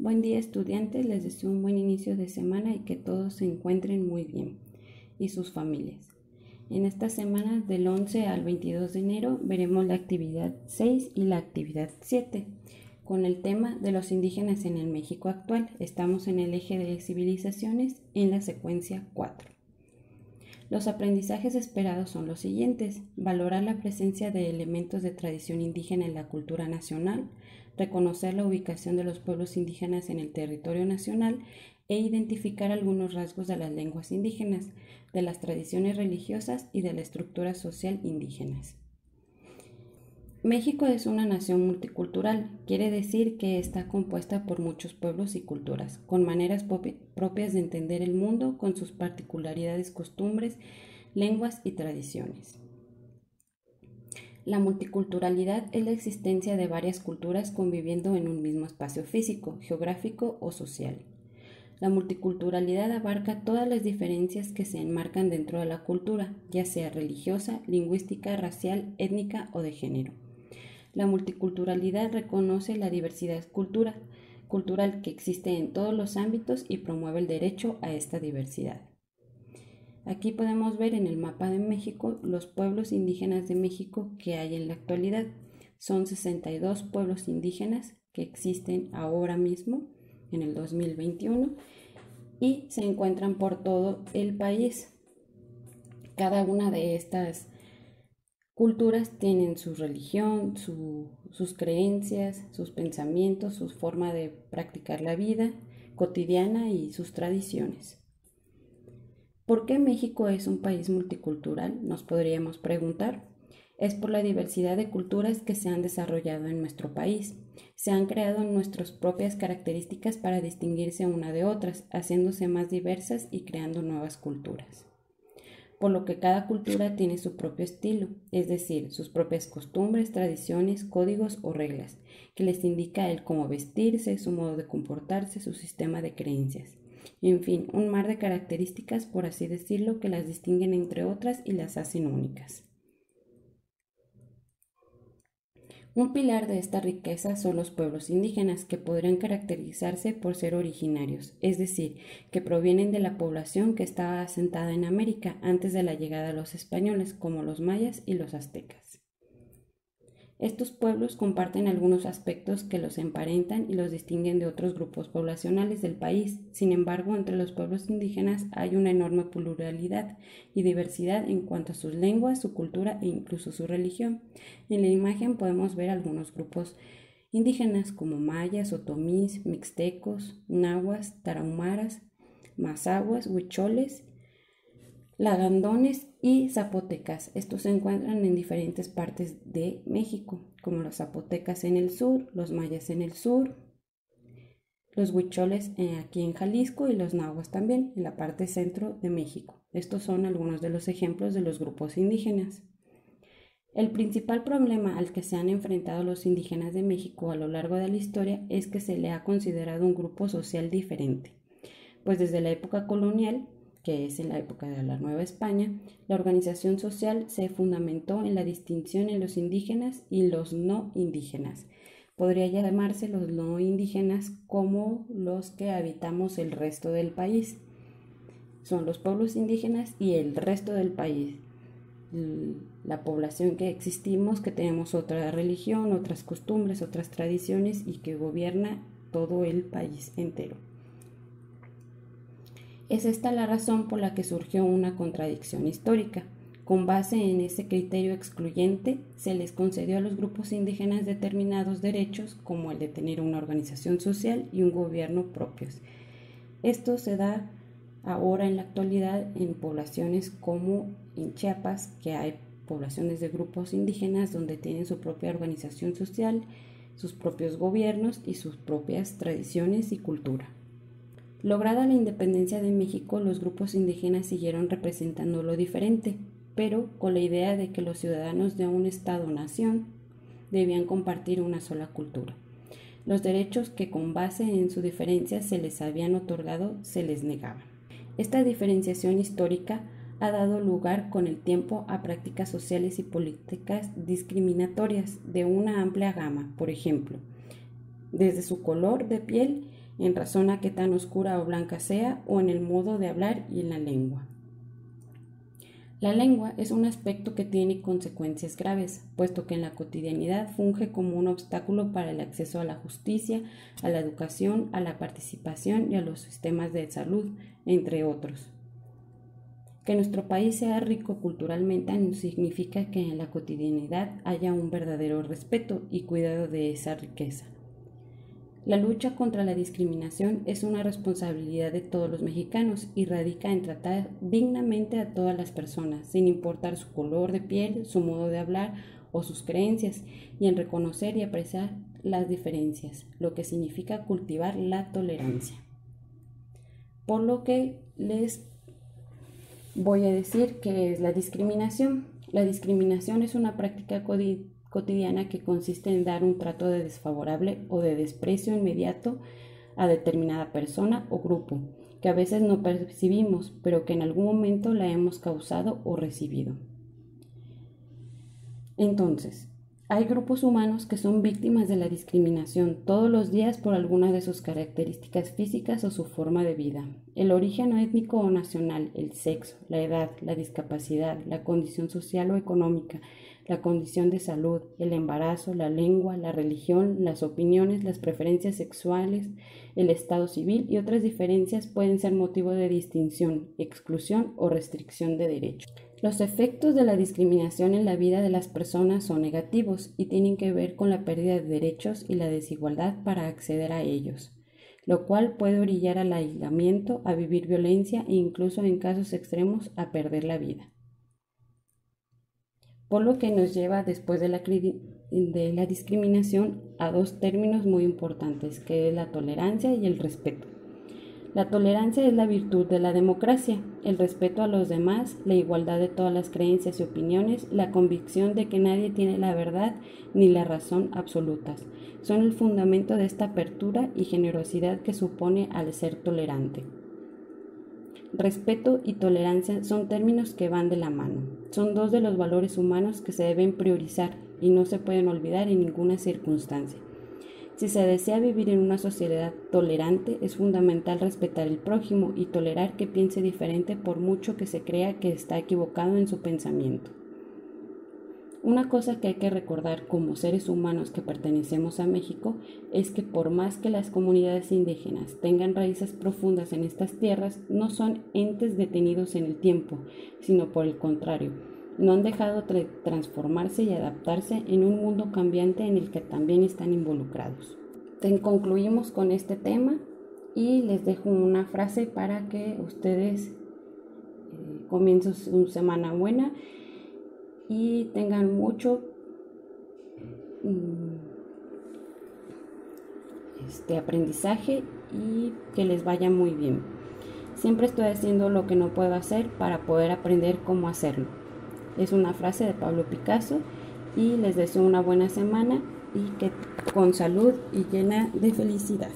Buen día, estudiantes, les deseo un buen inicio de semana y que todos se encuentren muy bien y sus familias. En esta semana del 11 al 22 de enero veremos la actividad 6 y la actividad 7 con el tema de los indígenas en el México actual. Estamos en el eje de civilizaciones en la secuencia 4. Los aprendizajes esperados son los siguientes: valorar la presencia de elementos de tradición indígena en la cultura nacional, reconocer la ubicación de los pueblos indígenas en el territorio nacional e identificar algunos rasgos de las lenguas indígenas, de las tradiciones religiosas y de la estructura social indígenas. México es una nación multicultural, quiere decir que está compuesta por muchos pueblos y culturas, con maneras propias de entender el mundo, con sus particularidades, costumbres, lenguas y tradiciones. La multiculturalidad es la existencia de varias culturas conviviendo en un mismo espacio físico, geográfico o social. La multiculturalidad abarca todas las diferencias que se enmarcan dentro de la cultura, ya sea religiosa, lingüística, racial, étnica o de género. La multiculturalidad reconoce la diversidad cultural que existe en todos los ámbitos y promueve el derecho a esta diversidad. Aquí podemos ver en el mapa de México los pueblos indígenas de México que hay en la actualidad. Son 62 pueblos indígenas que existen ahora mismo en el 2021 y se encuentran por todo el país. Cada una de estas culturas tienen su religión, sus creencias, sus pensamientos, su forma de practicar la vida cotidiana y sus tradiciones. ¿Por qué México es un país multicultural? Nos podríamos preguntar. Es por la diversidad de culturas que se han desarrollado en nuestro país. Se han creado nuestras propias características para distinguirse una de otras, haciéndose más diversas y creando nuevas culturas. Por lo que cada cultura tiene su propio estilo, es decir, sus propias costumbres, tradiciones, códigos o reglas, que les indica el cómo vestirse, su modo de comportarse, su sistema de creencias. En fin, un mar de características, por así decirlo, que las distinguen entre otras y las hacen únicas. Un pilar de esta riqueza son los pueblos indígenas, que podrían caracterizarse por ser originarios, es decir, que provienen de la población que estaba asentada en América antes de la llegada de los españoles, como los mayas y los aztecas. Estos pueblos comparten algunos aspectos que los emparentan y los distinguen de otros grupos poblacionales del país. Sin embargo, entre los pueblos indígenas hay una enorme pluralidad y diversidad en cuanto a sus lenguas, su cultura e incluso su religión. En la imagen podemos ver algunos grupos indígenas como mayas, otomís, mixtecos, nahuas, tarahumaras, mazahuas, huicholes, lagandones y zapotecas. Estos se encuentran en diferentes partes de México, como los zapotecas en el sur, los mayas en el sur, los huicholes aquí en Jalisco y los nahuas también en la parte centro de México. Estos son algunos de los ejemplos de los grupos indígenas. El principal problema al que se han enfrentado los indígenas de México a lo largo de la historia es que se le ha considerado un grupo social diferente, pues desde la época colonial, que es en la época de la Nueva España, la organización social se fundamentó en la distinción en los indígenas y los no indígenas. Podría llamarse los no indígenas como los que habitamos el resto del país. Son los pueblos indígenas y el resto del país. La población que existimos, que tenemos otra religión, otras costumbres, otras tradiciones y que gobierna todo el país entero. Es esta la razón por la que surgió una contradicción histórica. Con base en ese criterio excluyente, se les concedió a los grupos indígenas determinados derechos, como el de tener una organización social y un gobierno propios. Esto se da ahora en la actualidad en poblaciones como en Chiapas, que hay poblaciones de grupos indígenas donde tienen su propia organización social, sus propios gobiernos y sus propias tradiciones y cultura. Lograda la independencia de México, los grupos indígenas siguieron representando lo diferente, pero con la idea de que los ciudadanos de un Estado-nación debían compartir una sola cultura. Los derechos que con base en su diferencia se les habían otorgado se les negaban. Esta diferenciación histórica ha dado lugar con el tiempo a prácticas sociales y políticas discriminatorias de una amplia gama, por ejemplo, desde su color de piel, en razón a qué tan oscura o blanca sea, o en el modo de hablar y en la lengua. La lengua es un aspecto que tiene consecuencias graves, puesto que en la cotidianidad funge como un obstáculo para el acceso a la justicia, a la educación, a la participación y a los sistemas de salud, entre otros. Que nuestro país sea rico culturalmente no significa que en la cotidianidad haya un verdadero respeto y cuidado de esa riqueza. La lucha contra la discriminación es una responsabilidad de todos los mexicanos y radica en tratar dignamente a todas las personas, sin importar su color de piel, su modo de hablar o sus creencias, y en reconocer y apreciar las diferencias, lo que significa cultivar la tolerancia. Por lo que les voy a decir que es la discriminación. La discriminación es una práctica cotidiana que consiste en dar un trato de desfavorable o de desprecio inmediato a determinada persona o grupo, que a veces no percibimos, pero que en algún momento la hemos causado o recibido. Entonces, hay grupos humanos que son víctimas de la discriminación todos los días por alguna de sus características físicas o su forma de vida. El origen étnico o nacional, el sexo, la edad, la discapacidad, la condición social o económica, la condición de salud, el embarazo, la lengua, la religión, las opiniones, las preferencias sexuales, el estado civil y otras diferencias pueden ser motivo de distinción, exclusión o restricción de derechos. Los efectos de la discriminación en la vida de las personas son negativos y tienen que ver con la pérdida de derechos y la desigualdad para acceder a ellos, lo cual puede orillar al aislamiento, a vivir violencia e incluso en casos extremos a perder la vida. Por lo que nos lleva después de la discriminación a dos términos muy importantes, que es la tolerancia y el respeto. La tolerancia es la virtud de la democracia, el respeto a los demás, la igualdad de todas las creencias y opiniones, la convicción de que nadie tiene la verdad ni la razón absolutas. Son el fundamento de esta apertura y generosidad que supone al ser tolerante. Respeto y tolerancia son términos que van de la mano. Son dos de los valores humanos que se deben priorizar y no se pueden olvidar en ninguna circunstancia. Si se desea vivir en una sociedad tolerante, es fundamental respetar al prójimo y tolerar que piense diferente por mucho que se crea que está equivocado en su pensamiento. Una cosa que hay que recordar como seres humanos que pertenecemos a México es que por más que las comunidades indígenas tengan raíces profundas en estas tierras, no son entes detenidos en el tiempo, sino por el contrario, no han dejado de transformarse y adaptarse en un mundo cambiante en el que también están involucrados. Concluimos con este tema y les dejo una frase para que ustedes comiencen su semana buena y tengan mucho aprendizaje y que les vaya muy bien. Siempre estoy haciendo lo que no puedo hacer para poder aprender cómo hacerlo. Es una frase de Pablo Picasso y les deseo una buena semana y que con salud y llena de felicidad.